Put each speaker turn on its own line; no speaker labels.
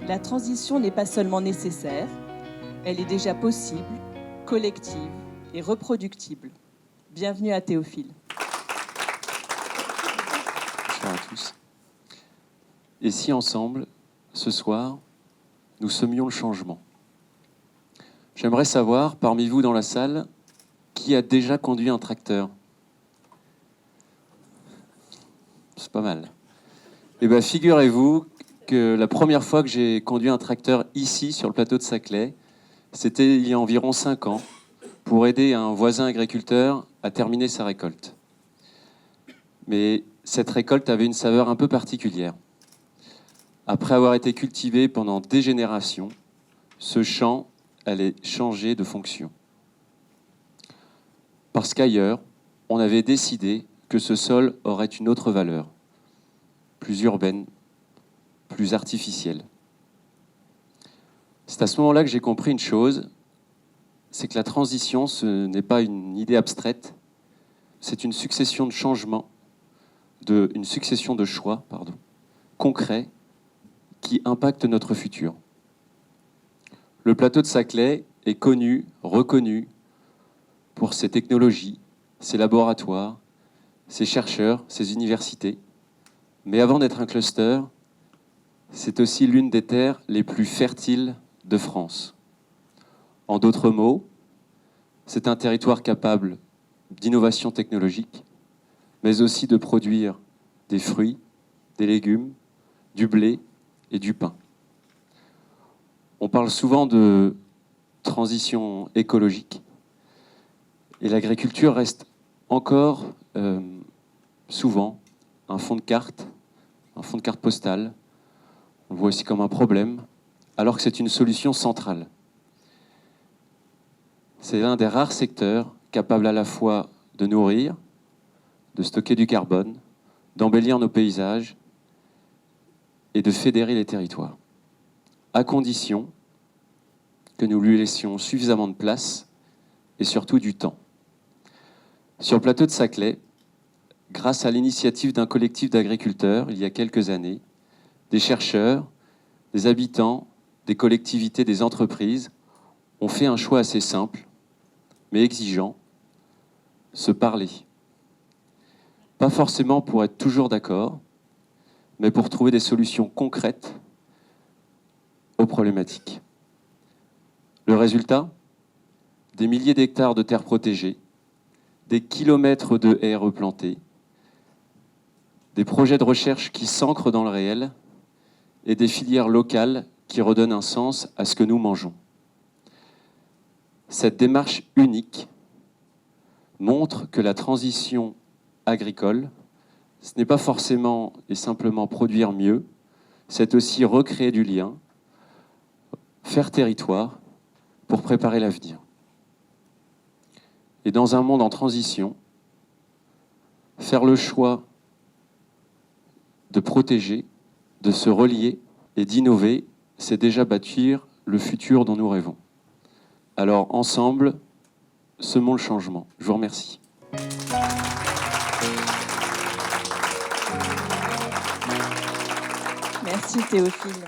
La transition n'est pas seulement nécessaire, elle est déjà possible, collective et reproductible. Bienvenue à Théophile.
Bonsoir à tous. Et si ensemble, ce soir, nous semions le changement? J'aimerais savoir, parmi vous dans la salle, qui a déjà conduit un tracteur? C'est pas mal. Eh bien, figurez-vous que la première fois que j'ai conduit un tracteur ici, sur le plateau de Saclay, c'était il y a environ 5 ans, pour aider un voisin agriculteur à terminer sa récolte. Mais cette récolte avait une saveur un peu particulière. Après avoir été cultivé pendant des générations, ce champ allait changer de fonction. Parce qu'ailleurs, on avait décidé que ce sol aurait une autre valeur, plus urbaine, plus artificielle. C'est à ce moment-là que j'ai compris une chose, c'est que la transition, ce n'est pas une idée abstraite, c'est une succession de changements, une succession de choix, concrets, qui impactent notre futur. Le plateau de Saclay est connu, reconnu pour ses technologies, ses laboratoires, ses chercheurs, ses universités. Mais avant d'être un cluster, c'est aussi l'une des terres les plus fertiles de France. En d'autres mots, c'est un territoire capable d'innovation technologique, mais aussi de produire des fruits, des légumes, du blé et du pain. On parle souvent de transition écologique et l'agriculture reste encore souvent un fond de carte postale. On le voit aussi comme un problème, alors que c'est une solution centrale. C'est l'un des rares secteurs capables à la fois de nourrir, de stocker du carbone, d'embellir nos paysages et de fédérer les territoires, à condition que nous lui laissions suffisamment de place et surtout du temps. Sur le plateau de Saclay, grâce à l'initiative d'un collectif d'agriculteurs, il y a quelques années, des chercheurs, des habitants, des collectivités, des entreprises ont fait un choix assez simple, mais exigeant, se parler. Pas forcément pour être toujours d'accord, mais pour trouver des solutions concrètes aux problématiques. Le résultat ? Des milliers d'hectares de terres protégées, des kilomètres de haies replantées, des projets de recherche qui s'ancrent dans le réel et des filières locales qui redonnent un sens à ce que nous mangeons. Cette démarche unique montre que la transition agricole, ce n'est pas forcément et simplement produire mieux, c'est aussi recréer du lien, faire territoire pour préparer l'avenir. Et dans un monde en transition, faire le choix de protéger, de se relier et d'innover, c'est déjà bâtir le futur dont nous rêvons. Alors, ensemble, semons le changement. Je vous remercie.
Merci Théophile.